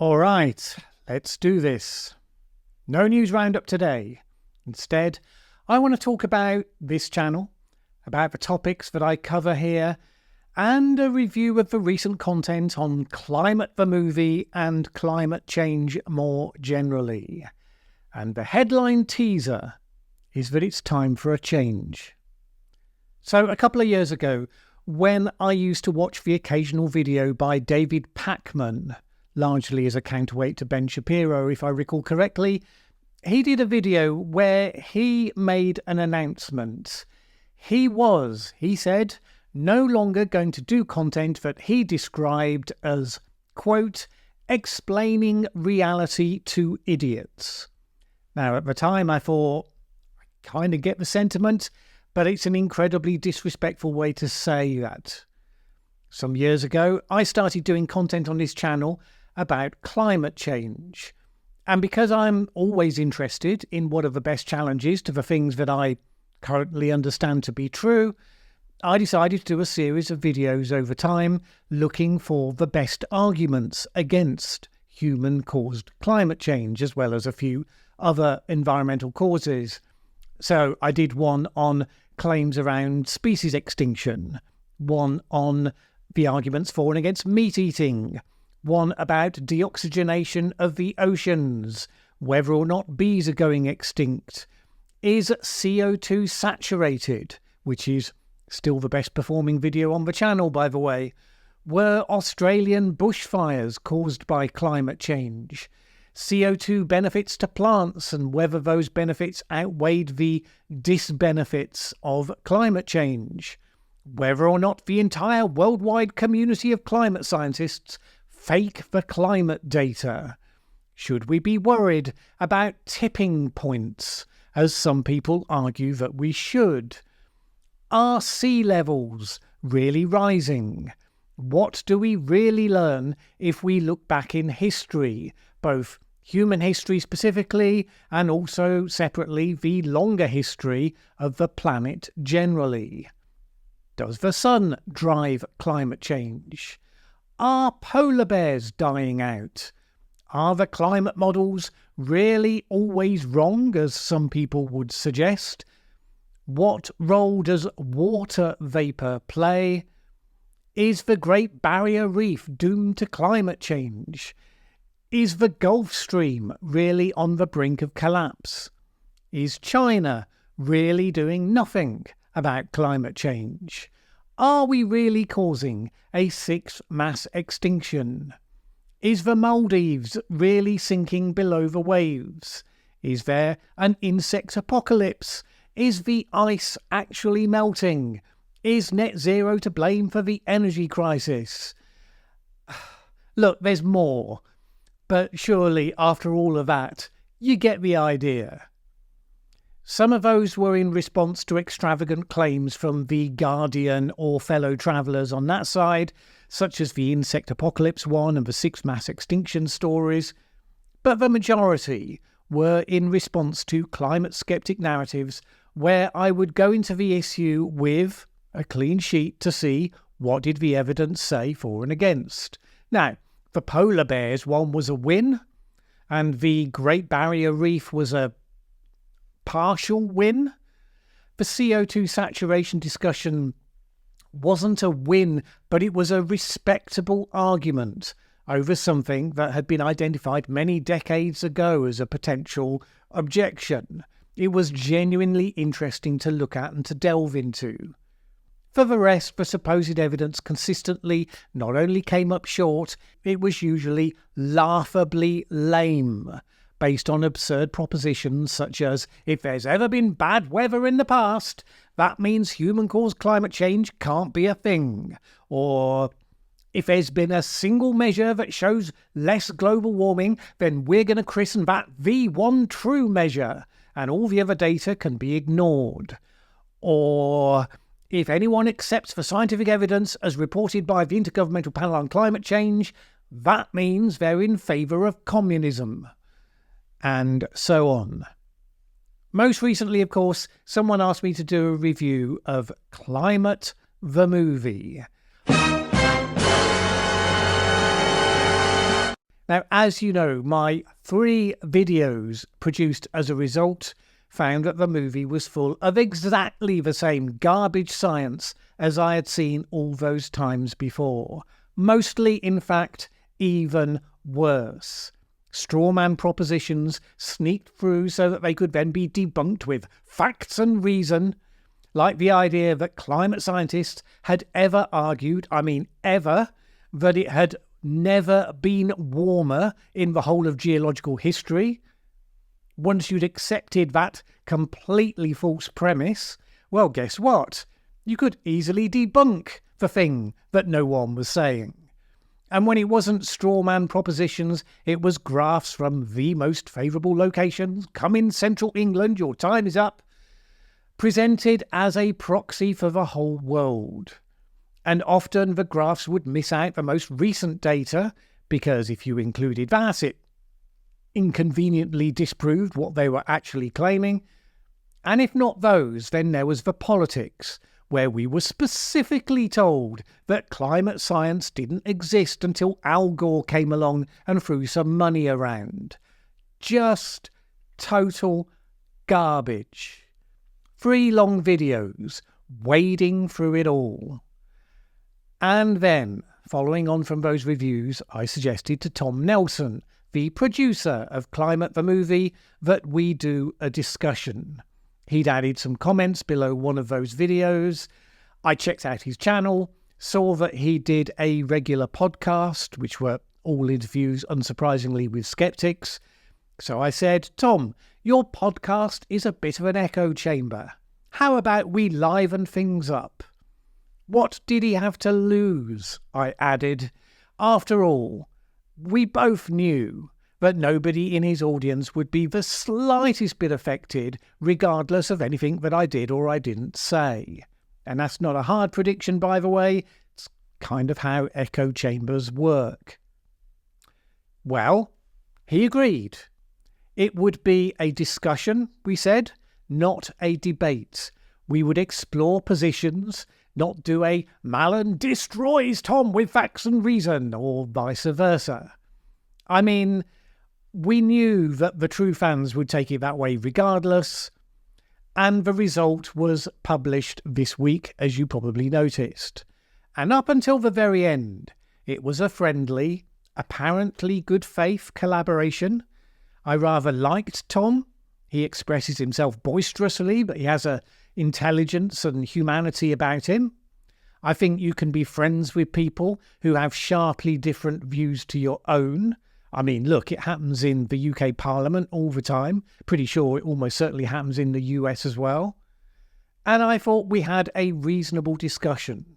All right, let's do this. No news roundup today. Instead, I want to talk about this channel, about the topics that I cover here, and a review of the recent content on Climate the movie and climate change more generally. And the headline teaser is that it's time for a change. So a couple of years ago, when I used to watch the occasional video by David Pakman, largely as a counterweight to Ben Shapiro, if I recall correctly, he did a video where he made an announcement. He said, no longer going to do content that he described as, quote, explaining reality to idiots. Now, at the time, I thought, I kind of get the sentiment, but it's an incredibly disrespectful way to say that. Some years ago, I started doing content on this channel about climate change. And because I'm always interested in what are the best challenges to the things that I currently understand to be true, I decided to do a series of videos over time looking for the best arguments against human-caused climate change, as well as a few other environmental causes. So I did one on claims around species extinction, one on the arguments for and against meat eating, one about deoxygenation of the oceans, whether or not bees are going extinct, is CO2 saturated, which is still the best performing video on the channel, by the way, were Australian bushfires caused by climate change, CO2 benefits to plants and whether those benefits outweighed the disbenefits of climate change, whether or not the entire worldwide community of climate scientists fake the climate data. Should we be worried about tipping points, as some people argue that we should? Are sea levels really rising? What do we really learn if we look back in history, both human history specifically and also separately the longer history of the planet generally? Does the sun drive climate change? Are polar bears dying out? Are the climate models really always wrong, as some people would suggest? What role does water vapour play? Is the Great Barrier Reef doomed to climate change? Is the Gulf Stream really on the brink of collapse? Is China really doing nothing about climate change? Are we really causing a sixth mass extinction? Is the Maldives really sinking below the waves? Is there an insect apocalypse? Is the ice actually melting? Is net zero to blame for the energy crisis? Look, there's more, but surely after all of that, you get the idea. Some of those were in response to extravagant claims from The Guardian or fellow travellers on that side, such as the insect apocalypse one and the sixth mass extinction stories, but the majority were in response to climate skeptic narratives where I would go into the issue with a clean sheet to see what did the evidence say for and against. Now, the polar bears one was a win, and the Great Barrier Reef was a partial win. The CO2 saturation discussion wasn't a win, but it was a respectable argument over something that had been identified many decades ago as a potential objection. It was genuinely interesting to look at and to delve into. For the rest, the supposed evidence consistently not only came up short, it was usually laughably lame, based on absurd propositions such as, if there's ever been bad weather in the past, that means human-caused climate change can't be a thing. Or, if there's been a single measure that shows less global warming, then we're going to christen that the one true measure, and all the other data can be ignored. Or, if anyone accepts the scientific evidence as reported by the Intergovernmental Panel on Climate Change, that means they're in favour of communism. And so on. Most recently, of course, someone asked me to do a review of Climate the movie. Now, as you know, my 3 videos produced as a result found that the movie was full of exactly the same garbage science as I had seen all those times before. Mostly, in fact, even worse. Strawman propositions sneaked through so that they could then be debunked with facts and reason, like the idea that climate scientists had ever argued, ever, that it had never been warmer in the whole of geological history. Once you'd accepted that completely false premise, well, guess what? You could easily debunk the thing that no one was saying. And when it wasn't strawman propositions, it was graphs from the most favourable locations, come in central England, your time is up, presented as a proxy for the whole world. And often the graphs would miss out the most recent data, because if you included that, it inconveniently disproved what they were actually claiming. And if not those, then there was the politics, where we were specifically told that climate science didn't exist until Al Gore came along and threw some money around. Just total garbage. 3 long videos, wading through it all. And then, following on from those reviews, I suggested to Tom Nelson, the producer of Climate the Movie, that we do a discussion. He'd added some comments below one of those videos. I checked out his channel, saw that he did a regular podcast, which were all interviews, unsurprisingly, with skeptics. So I said, Tom, your podcast is a bit of an echo chamber. How about we liven things up? What did he have to lose? I added. After all, we both knew that nobody in his audience would be the slightest bit affected, regardless of anything that I did or I didn't say. And that's not a hard prediction, by the way. It's kind of how echo chambers work. Well, he agreed. It would be a discussion, we said, not a debate. We would explore positions, not do a Mallen destroys Tom with facts and reason, or vice versa. We knew that the true fans would take it that way regardless, and the result was published this week, as you probably noticed. And up until the very end, it was a friendly, apparently good faith collaboration. I rather liked Tom. He expresses himself boisterously, but he has a intelligence and humanity about him. I think you can be friends with people who have sharply different views to your own. Look, it happens in the UK Parliament all the time. Pretty sure it almost certainly happens in the US as well. And I thought we had a reasonable discussion.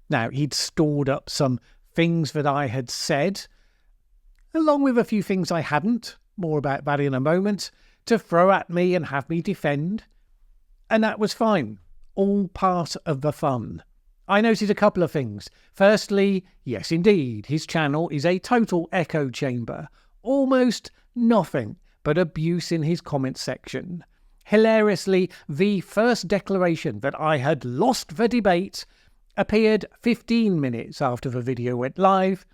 Now, he'd stored up some things that I had said, along with a few things I hadn't, more about that in a moment, to throw at me and have me defend. And that was fine. All part of the fun. I noted a couple of things. Firstly, yes indeed, his channel is a total echo chamber. Almost nothing but abuse in his comment section. Hilariously, the first declaration that I had lost the debate appeared 15 minutes after the video went live.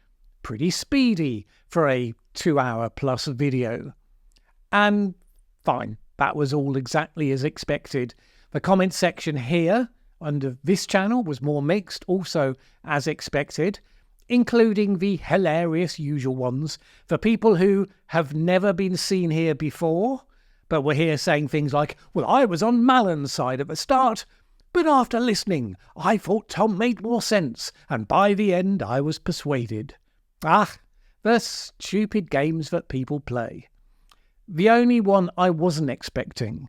Pretty speedy for a 2-hour plus video. And fine, that was all exactly as expected. The comment section here under this channel was more mixed, also as expected, including the hilarious usual ones for people who have never been seen here before, but were here saying things like, well, I was on Mallen's side at the start, but after listening, I thought Tom made more sense, and by the end I was persuaded. The stupid games that people play. The only one I wasn't expecting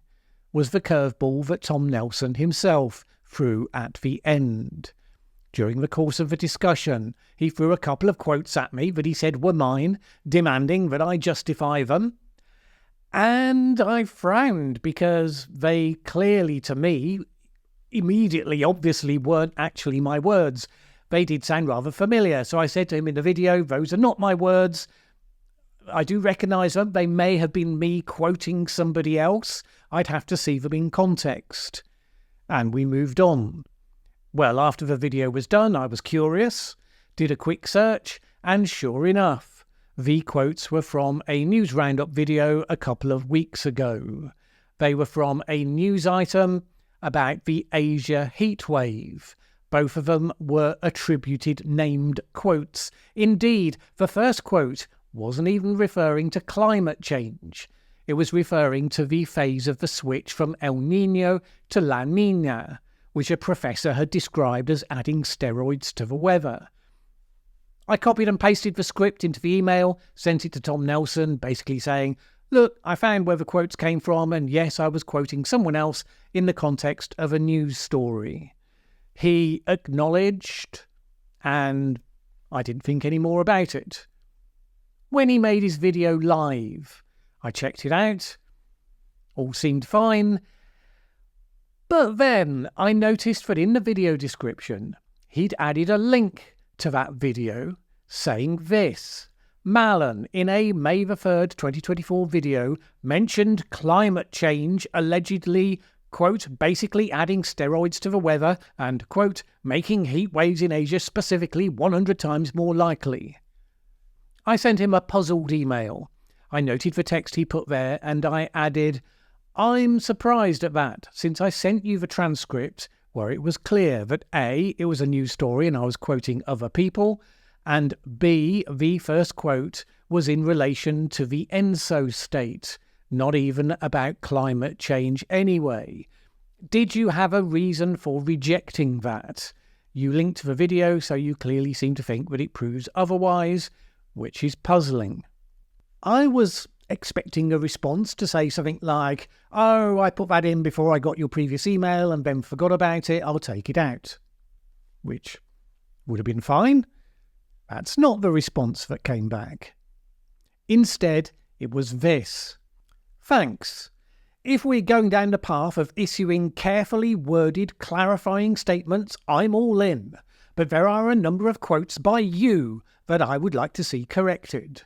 was the curveball that Tom Nelson himself threw at the end. During the course of the discussion, he threw a couple of quotes at me that he said were mine, demanding that I justify them. And I frowned because they clearly, to me, immediately, obviously weren't actually my words. They did sound rather familiar, so I said to him in the video, those are not my words. I do recognise them. They may have been me quoting somebody else. I'd have to see them in context. And we moved on. Well, after the video was done, I was curious, did a quick search, and sure enough, The quotes were from a News Roundup video a couple of weeks ago. They were from a news item about the Asia heatwave. Both of them were attributed named quotes. Indeed, the first quote wasn't even referring to climate change. It was referring to the phase of the switch from El Niño to La Niña, which a professor had described as adding steroids to the weather. I copied and pasted the script into the email, sent it to Tom Nelson, basically saying, look, I found where the quotes came from, and yes, I was quoting someone else in the context of a news story. He acknowledged, and I didn't think any more about it. When he made his video live, I checked it out. All seemed fine. But then I noticed that in the video description, he'd added a link to that video saying this. Mallen, in a May the 3rd, 2024 video, mentioned climate change allegedly, quote, basically adding steroids to the weather and, quote, making heat waves in Asia specifically 100 times more likely. I sent him a puzzled email. I noted the text he put there and I added, I'm surprised at that, since I sent you the transcript where it was clear that A, it was a news story and I was quoting other people, and B, the first quote was in relation to the ENSO state, not even about climate change anyway. Did you have a reason for rejecting that? You linked the video, so you clearly seem to think that it proves otherwise, which is puzzling. I was expecting a response to say something like, oh, I put that in before I got your previous email and then forgot about it, I'll take it out. Which would have been fine. That's not the response that came back. Instead, it was this. Thanks. If we're going down the path of issuing carefully worded, clarifying statements, I'm all in. But there are a number of quotes by you that I would like to see corrected.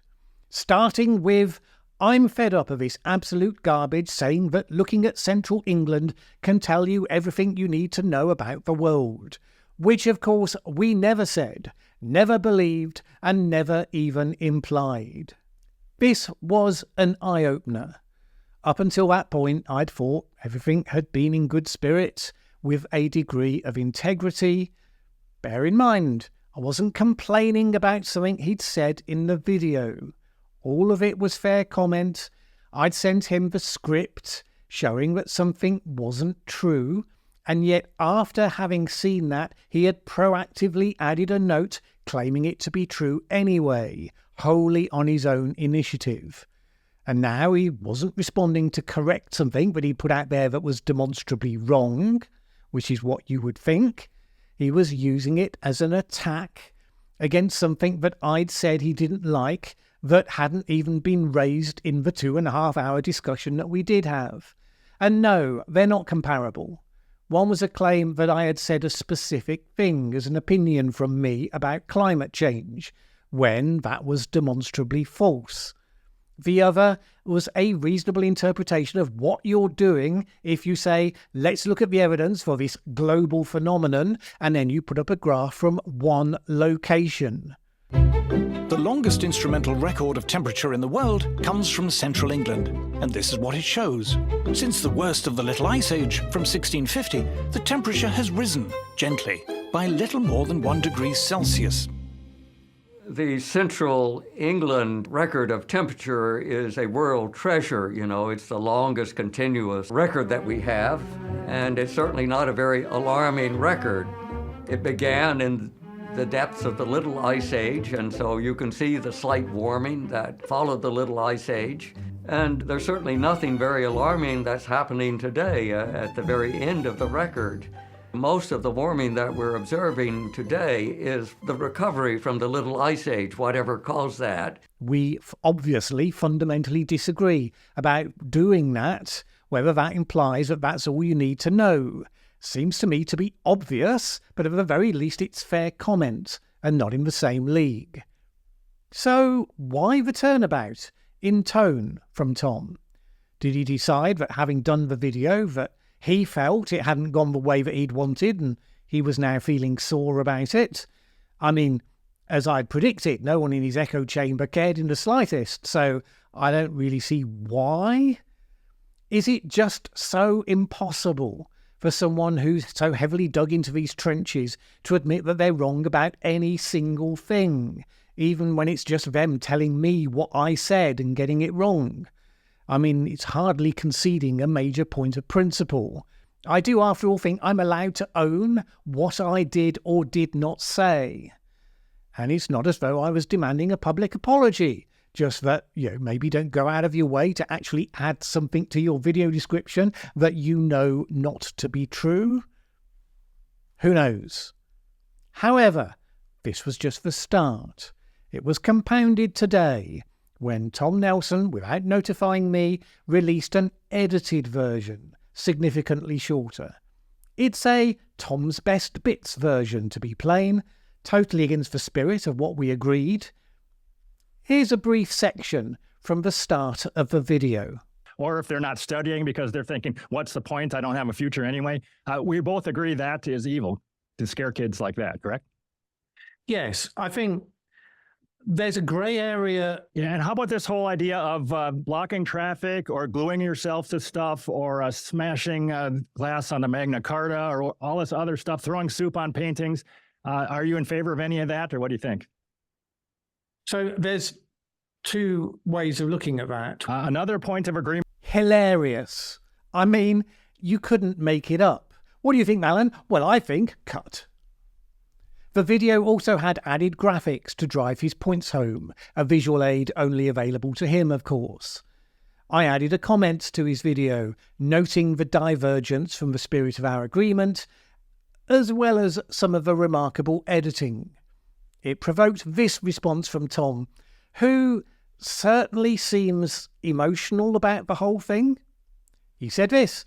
Starting with, I'm fed up of this absolute garbage saying that looking at central England can tell you everything you need to know about the world. Which, of course, we never said, never believed, and never even implied. This was an eye-opener. Up until that point, I'd thought everything had been in good spirits, with a degree of integrity. Bear in mind, I wasn't complaining about something he'd said in the video. All of it was fair comment. I'd sent him the script, showing that something wasn't true, and yet after having seen that, he had proactively added a note claiming it to be true anyway, wholly on his own initiative. And now he wasn't responding to correct something that he put out there that was demonstrably wrong, which is what you would think. He was using it as an attack against something that I'd said he didn't like, that hadn't even been raised in the 2.5-hour discussion that we did have. And no, they're not comparable. One was a claim that I had said a specific thing as an opinion from me about climate change, when that was demonstrably false. The other was a reasonable interpretation of what you're doing if you say, let's look at the evidence for this global phenomenon, and then you put up a graph from one location. The longest instrumental record of temperature in the world comes from central England, and this is what it shows. Since the worst of the Little Ice Age from 1650, the temperature has risen, gently, by little more than 1 degree Celsius. The central England record of temperature is a world treasure. You know, it's the longest continuous record that we have, and it's certainly not a very alarming record. It began in the depths of the Little Ice Age, and so you can see the slight warming that followed the Little Ice Age. And there's certainly nothing very alarming that's happening today at the very end of the record. Most of the warming that we're observing today is the recovery from the Little Ice Age, whatever caused that. We obviously fundamentally disagree about doing that, whether that implies that that's all you need to know. Seems to me to be obvious, but at the very least it's fair comment, and not in the same league. So why the turnabout in tone from Tom? Did he decide that having done the video that he felt it hadn't gone the way that he'd wanted and he was now feeling sore about it? I mean, as I'd predicted, no one in his echo chamber cared in the slightest, so I don't really see why. Is it just so impossible for someone who's so heavily dug into these trenches to admit that they're wrong about any single thing, even when it's just them telling me what I said and getting it wrong? I mean, it's hardly conceding a major point of principle. I do, after all, think I'm allowed to own what I did or did not say. And it's not as though I was demanding a public apology, just that, maybe don't go out of your way to actually add something to your video description that you know not to be true. Who knows? However, this was just the start. It was compounded today when Tom Nelson, without notifying me, released an edited version, significantly shorter. It's a Tom's Best Bits version, to be plain, totally against the spirit of what we agreed. Here's a brief section from the start of the video. Or if they're not studying because they're thinking, what's the point? I don't have a future anyway. We both agree that is evil to scare kids like that, correct? Yes, I think there's a gray area. Yeah, and how about this whole idea of blocking traffic or gluing yourself to stuff or smashing glass on the Magna Carta or all this other stuff, throwing soup on paintings? Are you in favor of any of that, or what do you think? So there's two ways of looking at that. Another point of agreement. Hilarious. I mean, you couldn't make it up. What do you think, Mallen? Well, I think cut. The video also had added graphics to drive his points home, a visual aid only available to him, of course. I added a comment to his video, noting the divergence from the spirit of our agreement, as well as some of the remarkable editing. It provoked this response from Tom, who certainly seems emotional about the whole thing. He said this: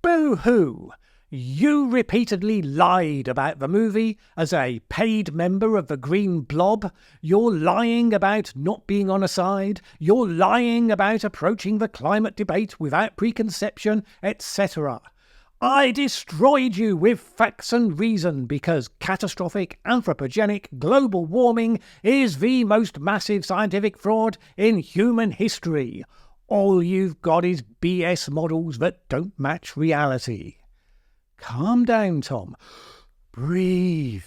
"Boo-hoo! You repeatedly lied about the movie as a paid member of the Green Blob. You're lying about not being on a side. You're lying about approaching the climate debate without preconception, etc. I destroyed you with facts and reason because catastrophic anthropogenic global warming is the most massive scientific fraud in human history. All you've got is BS models that don't match reality." Calm down, Tom. Breathe.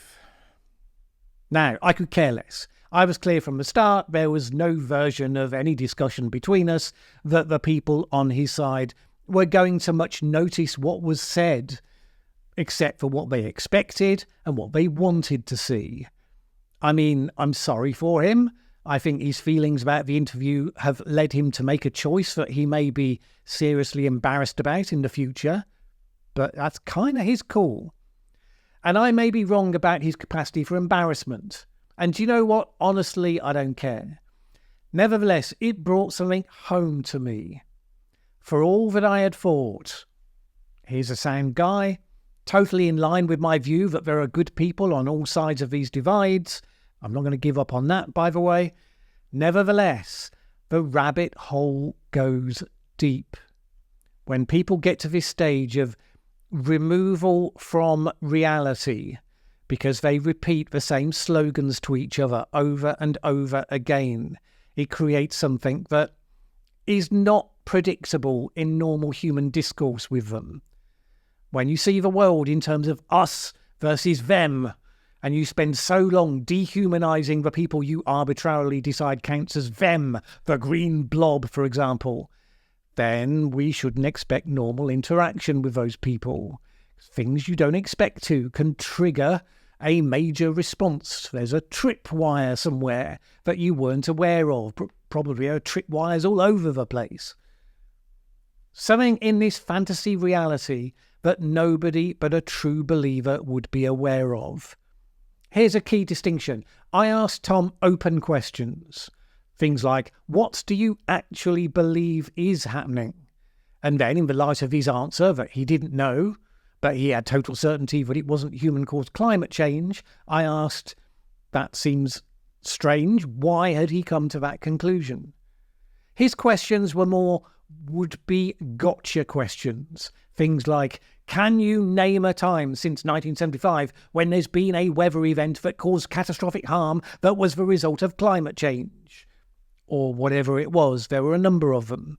Now, I could care less. I was clear from the start there was no version of any discussion between us that the people on his side were going to much notice what was said, except for what they expected and what they wanted to see. I mean, I'm sorry for him. I think his feelings about the interview have led him to make a choice that he may be seriously embarrassed about in the future. But that's kind of his call. And I may be wrong about his capacity for embarrassment. And do you know what? Honestly, I don't care. Nevertheless, it brought something home to me. For all that I had thought, he's a sound guy, totally in line with my view that there are good people on all sides of these divides. I'm not going to give up on that, by the way. Nevertheless, the rabbit hole goes deep. When people get to this stage of removal from reality because they repeat the same slogans to each other over and over again, it creates something that is not predictable in normal human discourse with them. When you see the world in terms of us versus them, and you spend so long dehumanizing the people you arbitrarily decide counts as them, the Green Blob, for example, then we shouldn't expect normal interaction with those people. Things you don't expect to can trigger a major response. There's a tripwire somewhere that you weren't aware of. Probably are tripwires all over the place. Something in this fantasy reality that nobody but a true believer would be aware of. Here's a key distinction. I asked Tom open questions. Things like, what do you actually believe is happening? And then, in the light of his answer that he didn't know, but he had total certainty that it wasn't human-caused climate change, I asked, that seems strange. Why had he come to that conclusion? His questions were more would-be gotcha questions. Things like, Can you name a time since 1975 when there's been a weather event that caused catastrophic harm that was the result of climate change? Or whatever it was, there were a number of them.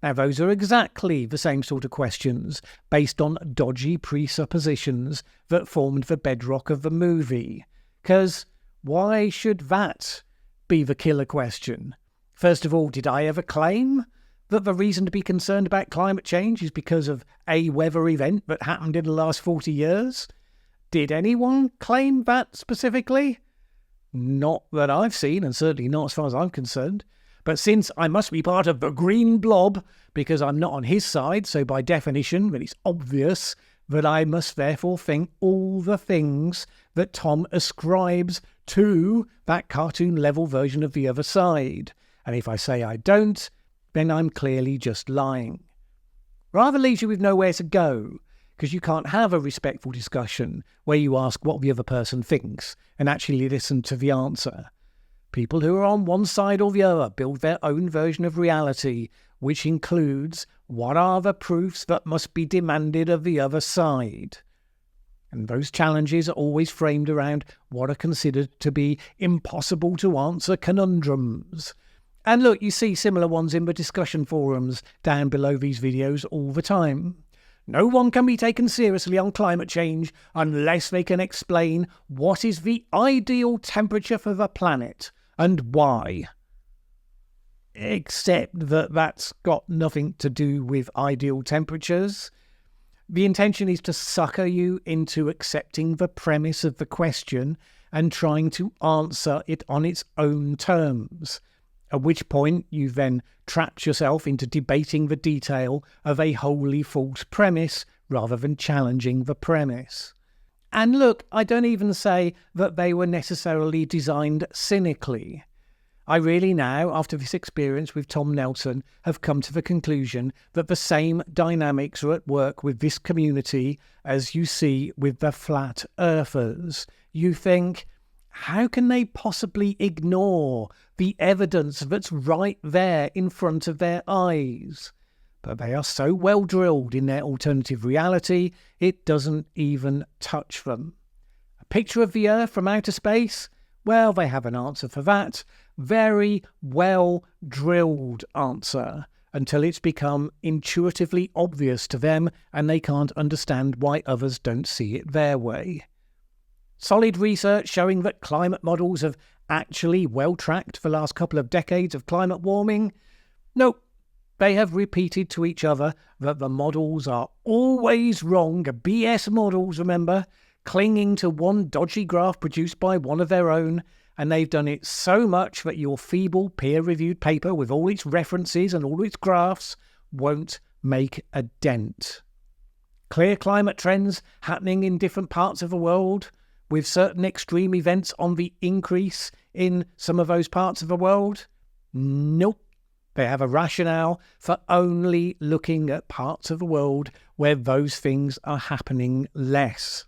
Now, those are exactly the same sort of questions, based on dodgy presuppositions that formed the bedrock of the movie. Because why should that be the killer question? First of all, did I ever claim that the reason to be concerned about climate change is because of a weather event that happened in the last 40 years? Did anyone claim that specifically? Not that I've seen, and certainly not as far as I'm concerned. But since I must be part of the green blob, because I'm not on his side, so by definition, it's obvious that I must therefore think all the things that Tom ascribes to that cartoon-level version of the other side. And if I say I don't, then I'm clearly just lying. Rather leaves you with nowhere to go, because you can't have a respectful discussion where you ask what the other person thinks and actually listen to the answer. People who are on one side or the other build their own version of reality, which includes what are the proofs that must be demanded of the other side. And those challenges are always framed around what are considered to be impossible to answer conundrums. And look, you see similar ones in the discussion forums down below these videos all the time. No one can be taken seriously on climate change unless they can explain what is the ideal temperature for the planet and why. Except that that's got nothing to do with ideal temperatures. The intention is to sucker you into accepting the premise of the question and trying to answer it on its own terms, at which point you then trapped yourself into debating the detail of a wholly false premise rather than challenging the premise. And look, I don't even say that they were necessarily designed cynically. I really now, after this experience with Tom Nelson, have come to the conclusion that the same dynamics are at work with this community as you see with the flat earthers. You think, how can they possibly ignore the evidence that's right there in front of their eyes? But they are so well drilled in their alternative reality, it doesn't even touch them. A picture of the Earth from outer space? Well, they have an answer for that. Very well drilled answer, until it's become intuitively obvious to them and they can't understand why others don't see it their way. Solid research showing that climate models have actually well tracked the last couple of decades of climate warming? Nope. They have repeated to each other that the models are always wrong, BS models, remember, clinging to one dodgy graph produced by one of their own, and they've done it so much that your feeble peer-reviewed paper with all its references and all its graphs won't make a dent. Clear climate trends happening in different parts of the world, with certain extreme events on the increase in some of those parts of the world? Nope. They have a rationale for only looking at parts of the world where those things are happening less.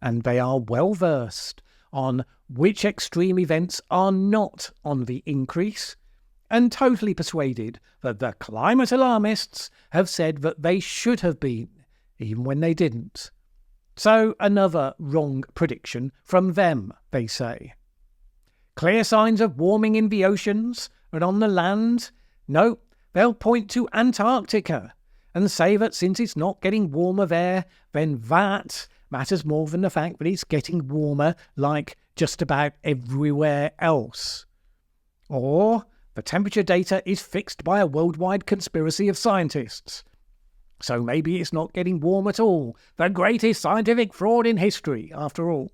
And they are well versed on which extreme events are not on the increase, and totally persuaded that the climate alarmists have said that they should have been, even when they didn't. So another wrong prediction from them, they say. Clear signs of warming in the oceans and on the land? No, they'll point to Antarctica and say that since it's not getting warmer there, then that matters more than the fact that it's getting warmer like just about everywhere else. Or the temperature data is fixed by a worldwide conspiracy of scientists. So maybe it's not getting warm at all. The greatest scientific fraud in history, after all.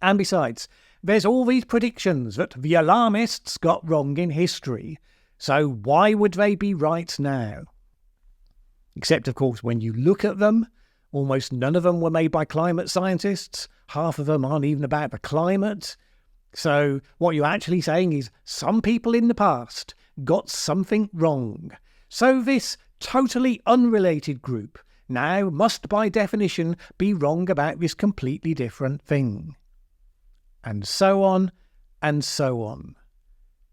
And besides, there's all these predictions that the alarmists got wrong in history. So why would they be right now? Except, of course, when you look at them, almost none of them were made by climate scientists. Half of them aren't even about the climate. So what you're actually saying is some people in the past got something wrong. So this totally unrelated group now must by definition be wrong about this completely different thing. And so on and so on.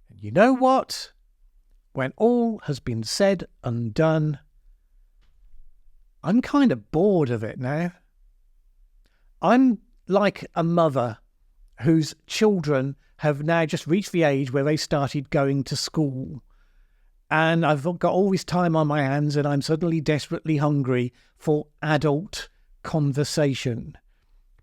And you know what? When all has been said and done, I'm kind of bored of it now. I'm like a mother whose children have now just reached the age where they started going to school. And I've got all this time on my hands and I'm suddenly desperately hungry for adult conversation.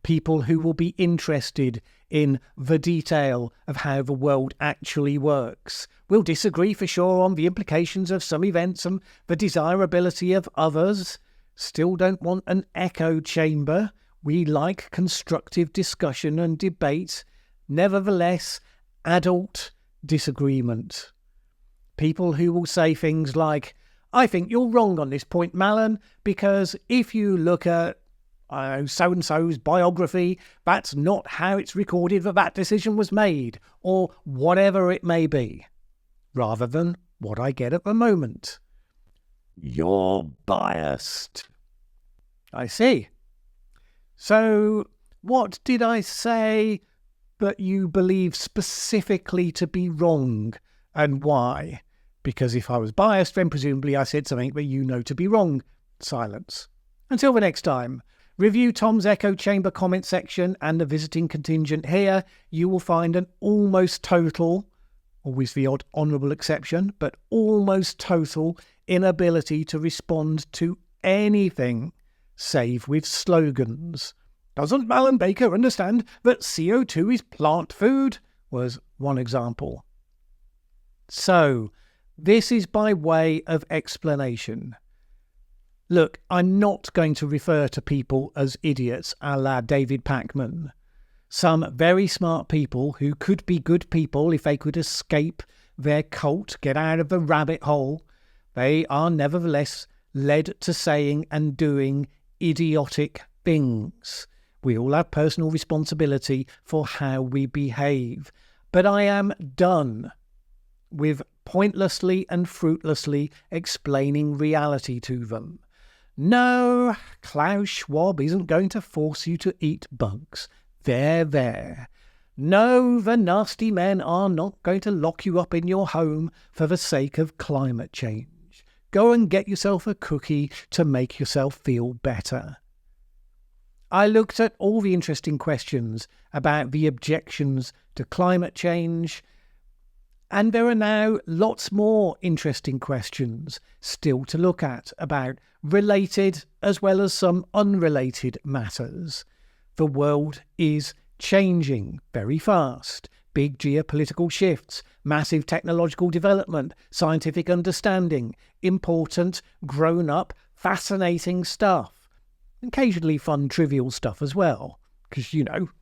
People who will be interested in the detail of how the world actually works. We'll disagree for sure on the implications of some events and the desirability of others. Still don't want an echo chamber. We like constructive discussion and debate. Nevertheless, adult disagreement. People who will say things like, I think you're wrong on this point, Mallen, because if you look at so-and-so's biography, that's not how it's recorded that decision was made, or whatever it may be, rather than what I get at the moment. You're biased. I see. So, what did I say that you believe specifically to be wrong, and why? Because if I was biased, then presumably I said something that you know to be wrong. Silence. Until the next time, review Tom's echo chamber comment section and the visiting contingent here. You will find an almost total, always the odd honourable exception, but almost total inability to respond to anything save with slogans. Doesn't Mallen Baker understand that CO2 is plant food? Was one example. So, this is by way of explanation. Look, I'm not going to refer to people as idiots a la David Pacman. Some very smart people who could be good people if they could escape their cult, get out of the rabbit hole, they are nevertheless led to saying and doing idiotic things. We all have personal responsibility for how we behave. But I am done with pointlessly and fruitlessly explaining reality to them. No, Klaus Schwab isn't going to force you to eat bugs. There. No, the nasty men are not going to lock you up in your home for the sake of climate change. Go and get yourself a cookie to make yourself feel better. I looked at all the interesting questions about the objections to climate change, and there are now lots more interesting questions still to look at about related as well as some unrelated matters. The world is changing very fast. Big geopolitical shifts, massive technological development, scientific understanding, important, grown-up, fascinating stuff. Occasionally fun, trivial stuff as well, because,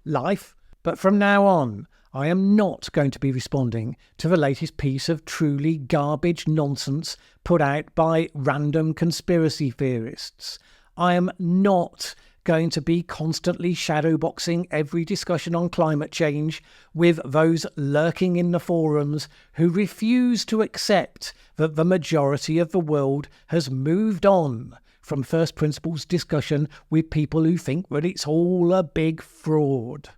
life. But from now on, I am not going to be responding to the latest piece of truly garbage nonsense put out by random conspiracy theorists. I am not going to be constantly shadowboxing every discussion on climate change with those lurking in the forums who refuse to accept that the majority of the world has moved on from first principles discussion with people who think that it's all a big fraud.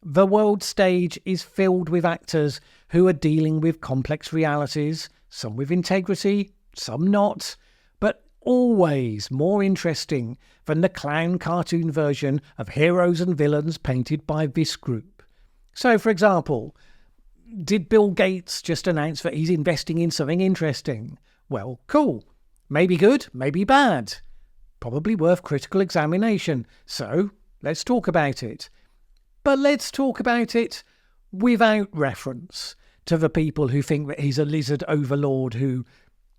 The world stage is filled with actors who are dealing with complex realities, some with integrity, some not, but always more interesting than the clown cartoon version of heroes and villains painted by this group. So, for example, did Bill Gates just announce that he's investing in something interesting? Well, cool. Maybe good, maybe bad. Probably worth critical examination. So, let's talk about it. But let's talk about it without reference to the people who think that he's a lizard overlord who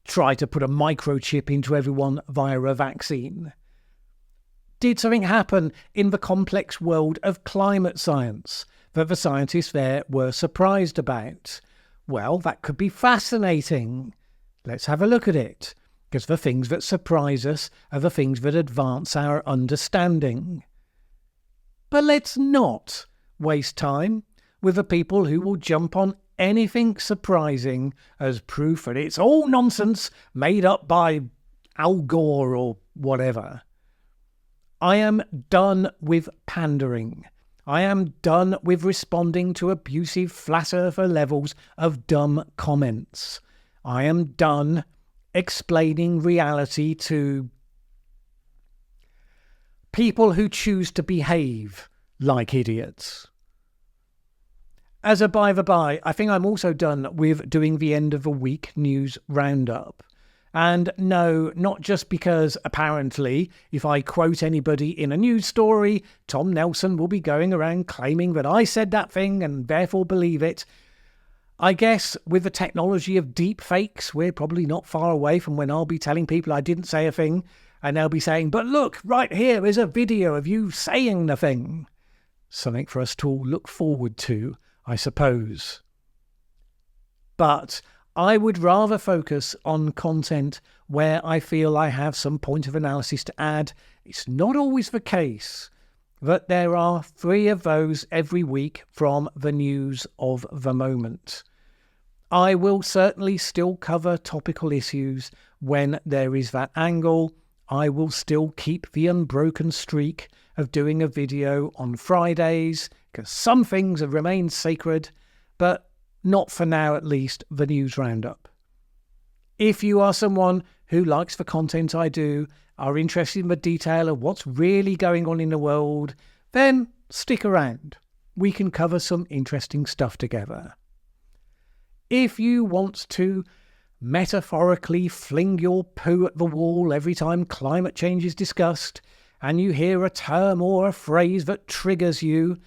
try to put a microchip into everyone via a vaccine. Did something happen in the complex world of climate science that the scientists there were surprised about? Well, that could be fascinating. Let's have a look at it, because the things that surprise us are the things that advance our understanding. But let's not waste time with the people who will jump on anything surprising as proof that it's all nonsense made up by Al Gore or whatever. I am done with pandering. I am done with responding to abusive flat earther levels of dumb comments. I am done explaining reality to people who choose to behave like idiots. As a by the by, I think I'm also done with doing the end of the week news roundup. And no, not just because apparently if I quote anybody in a news story, Tom Nelson will be going around claiming that I said that thing and therefore believe it. I guess with the technology of deep fakes, we're probably not far away from when I'll be telling people I didn't say a thing and they'll be saying, but look, right here is a video of you saying the thing. Something for us to all look forward to, I suppose. But I would rather focus on content where I feel I have some point of analysis to add. It's not always the case, but there are 3 of those every week from the news of the moment. I will certainly still cover topical issues when there is that angle. I will still keep the unbroken streak of doing a video on Fridays, because some things have remained sacred, but not for now at least, the news roundup. If you are someone who likes the content I do, are interested in the detail of what's really going on in the world, then stick around. We can cover some interesting stuff together. If you want to metaphorically fling your poo at the wall every time climate change is discussed, and you hear a term or a phrase that triggers you,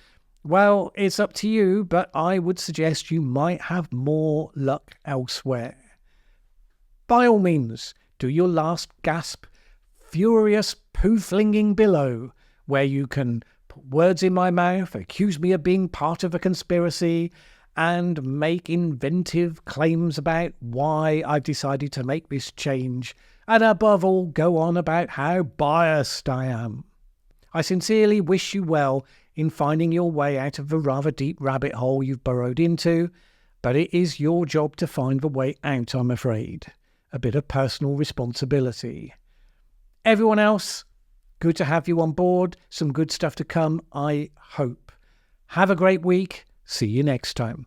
well, it's up to you, but I would suggest you might have more luck elsewhere. By all means, do your last gasp, furious poo-flinging below, where you can put words in my mouth, accuse me of being part of a conspiracy, and make inventive claims about why I've decided to make this change, and above all, go on about how biased I am. I sincerely wish you well in finding your way out of the rather deep rabbit hole you've burrowed into, but it is your job to find the way out, I'm afraid. A bit of personal responsibility. Everyone else, good to have you on board. Some good stuff to come, I hope. Have a great week. See you next time.